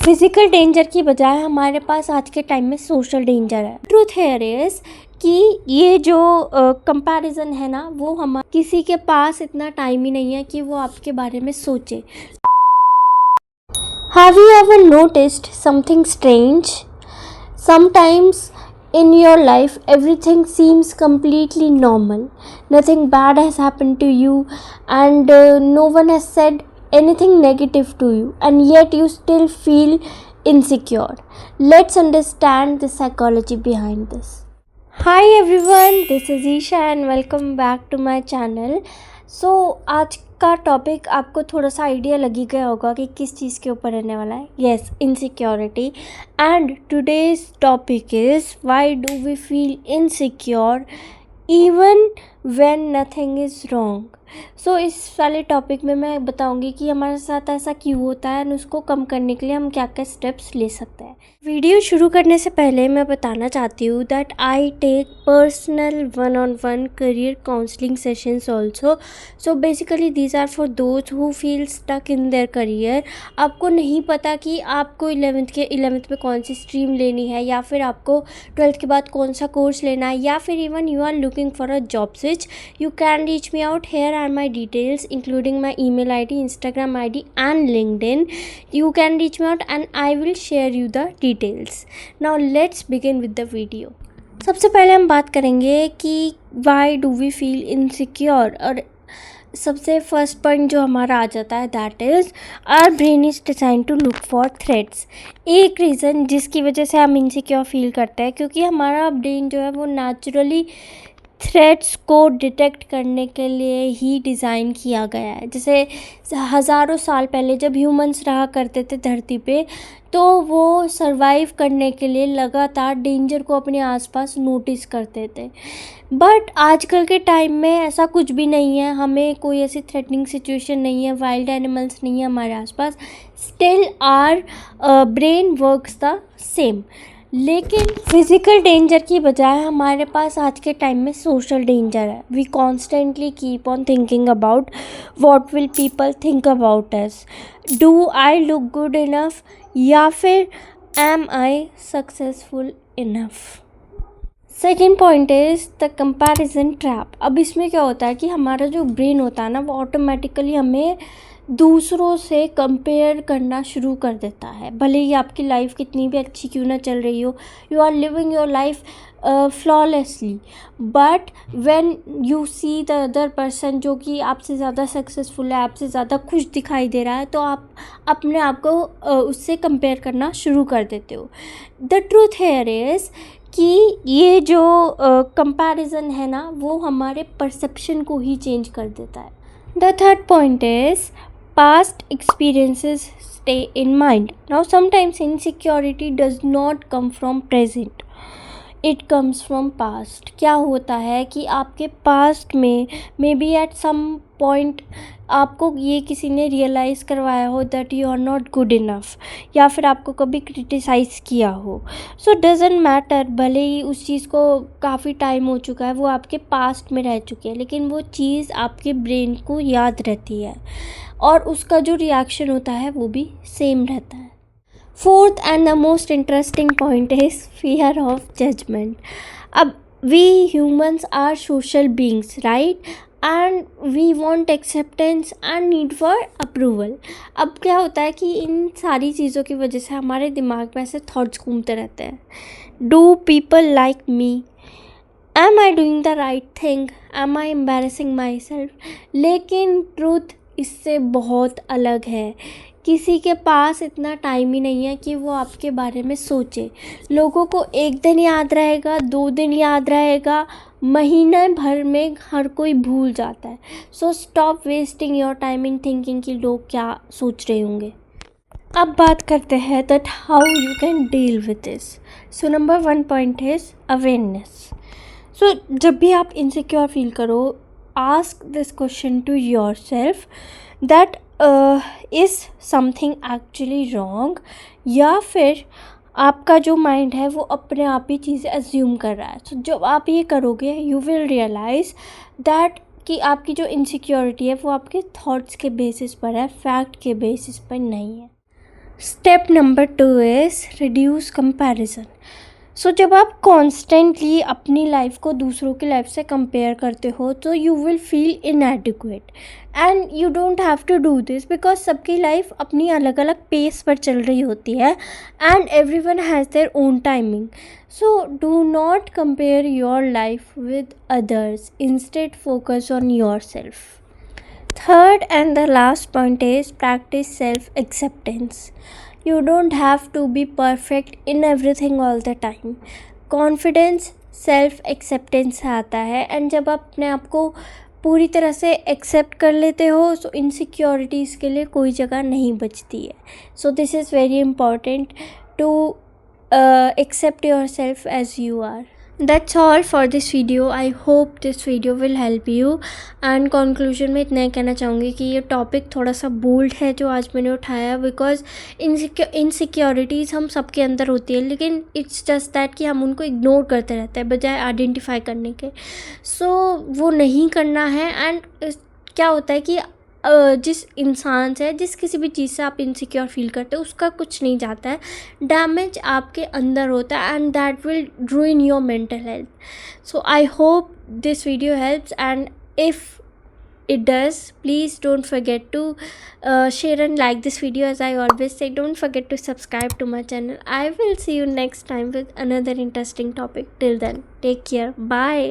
Physical danger की बजाय हमारे पास आज के टाइम में सोशल डेंजर है। ट्रूथ हेयर इज कि ये जो कंपैरिजन है ना, वो हम किसी के पास इतना टाइम ही नहीं है कि वो आपके बारे में सोचे। Have you ever noticed something strange? Sometimes in your life everything seems completely normal, nothing bad has happened to you, and no one has said anything negative to you, and yet you still feel insecure. Let's understand the psychology behind this. Hi everyone, this is Isha and welcome back to my channel. So आज का topic आपको थोड़ा सा idea लगी गया होगा कि किस चीज़ के ऊपर रहने वाला है। Yes, insecurity. And today's topic is why do we feel insecure even when nothing is wrong. So इस वाले टॉपिक में मैं बताऊंगी कि हमारे साथ ऐसा क्यों होता है और उसको कम करने के लिए हम क्या क्या स्टेप्स ले सकते हैं। वीडियो शुरू करने से पहले मैं बताना चाहती हूँ that I take personal 1-on-1 career counselling sessions also. So basically these are for those who feel stuck in their career. आपको नहीं पता कि आपको 11th में कौन सी स्ट्रीम लेनी है, या फिर आपको 12th के बाद कौन सा कोर्स लेना है, या फिर even you are looking for a job switch. You can reach me out. Here are my details including my email ID, Instagram ID and LinkedIn. You can reach me out and I will share you the details. Now let's begin with the video. सबसे पहले हम बात करेंगे कि why do we feel insecure, और सबसे first point जो हमारा आ जाता है that is our brain is design to look for threats. एक रीज़न जिसकी वजह से हम इनसिक्योर फील करते हैं क्योंकि हमारा ब्रेन जो है वो नेचुरली थ्रेट्स को डिटेक्ट करने के लिए ही डिज़ाइन किया गया है। जैसे हज़ारों साल पहले जब ह्यूमंस रहा करते थे धरती पे, तो वो सरवाइव करने के लिए लगातार डेंजर को अपने आसपास नोटिस करते थे। बट आजकल के टाइम में ऐसा कुछ भी नहीं है, हमें कोई ऐसी थ्रेटनिंग सिचुएशन नहीं है, वाइल्ड एनिमल्स नहीं है हमारे आसपास, still our brain works the same. लेकिन फिज़िकल डेंजर की बजाय हमारे पास आज के टाइम में सोशल डेंजर है। We constantly keep on thinking about what will people think about us, do I look good enough, या फिर am I successful enough. Second point is the comparison trap. अब इसमें क्या होता है कि हमारा जो ब्रेन होता है ना, वो ऑटोमेटिकली हमें दूसरों से कंपेयर करना शुरू कर देता है। भले ही आपकी लाइफ कितनी भी अच्छी क्यों ना चल रही हो, you are living your life flawlessly, but when you see the other person जो कि आपसे ज़्यादा सक्सेसफुल है, आपसे ज़्यादा खुश दिखाई दे रहा है, तो आप अपने आप को उससे कंपेयर करना शुरू कर देते हो। द ट्रूथ हेयर इज़ कि ये जो कंपैरिजन है ना, वो हमारे परसेप्शन को ही चेंज कर देता है। The third point is past experiences stay in mind. Now sometimes insecurity does not come from present, it comes from past. क्या होता है कि आपके पास्ट में maybe at some point आपको ये किसी ने रियलाइज़ करवाया हो that you are not good enough, या फिर आपको कभी क्रिटिसाइज़ किया हो। सो डजेंट मैटर, भले ही उस चीज़ को काफ़ी टाइम हो चुका है, वो आपके पास्ट में रह चुकी है, लेकिन वो चीज़ आपके ब्रेन को याद रहती है और उसका जो रिएक्शन होता है वो भी सेम रहता है। Fourth and the most interesting point is fear of judgement. अब we humans are social beings, right, and we want acceptance and need for approval. अब क्या होता है कि इन सारी चीज़ों की वजह से हमारे दिमाग में ऐसे थॉट्स घूमते रहते हैं। Do people like me, am I doing the right thing, am I embarrassing myself. लेकिन ट्रूथ इससे बहुत अलग है। किसी के पास इतना टाइम ही नहीं है कि वो आपके बारे में सोचे। लोगों को एक दिन याद रहेगा, 2 दिन याद रहेगा, महीने भर में हर कोई भूल जाता है। So stop wasting your time in thinking कि लोग क्या सोच रहे होंगे। अब बात करते हैं that how you can deal with this. So number 1 point is awareness. So जब भी आप इनसिक्योर फील करो, ask this question to yourself that is something actually wrong, या फिर आपका जो माइंड है वो अपने आप ही चीज़ें अज्यूम कर रहा है। तो जब आप ये करोगे यू विल रियलाइज़ दैट कि आपकी जो इनसिक्योरिटी है वो आपके थॉट्स के बेसिस पर है, फैक्ट के बेसिस पर नहीं है। Step number 2 is reduce comparison. सो जब आप कॉन्स्टेंटली अपनी लाइफ को दूसरों की लाइफ से कंपेयर करते हो तो you will feel inadequate and you don't have to do this because सबकी लाइफ अपनी अलग अलग पेस पर चल रही होती है and everyone has their own timing. So do not compare your life with others, instead focus on yourself. Third and the last point is practice self-acceptance. You don't have to be perfect in everything all the time. Confidence self acceptance से आता है and जब आप अपने आप को पूरी तरह से एक्सेप्ट कर लेते हो तो इनसिक्योरिटीज़ के लिए कोई जगह नहीं बचती है. So this is very important to accept yourself as you are. That's all for this video. I hope this video will help you. And conclusion में इतना ही कहना चाहूँगी कि ये टॉपिक थोड़ा सा बोल्ड है जो आज मैंने उठाया बिकॉज इनसिक्योरिटीज़ हम सबके अंदर होती है लेकिन इट्स जस्ट दैट कि हम उनको इग्नोर करते रहते हैं बजाय आइडेंटिफाई करने के. सो वो नहीं करना है. एंड क्या होता है कि जिस इंसान से जिस किसी भी चीज़ से आप इनसिक्योर फील करते हो उसका कुछ नहीं जाता है, डैमेज आपके अंदर होता है and that will ruin your mental health. So I hope this video helps, and if it does, please don't forget to share and like this video. As I always say, don't forget to subscribe to my channel. I will see you next time with another interesting topic. Till then, take care. Bye.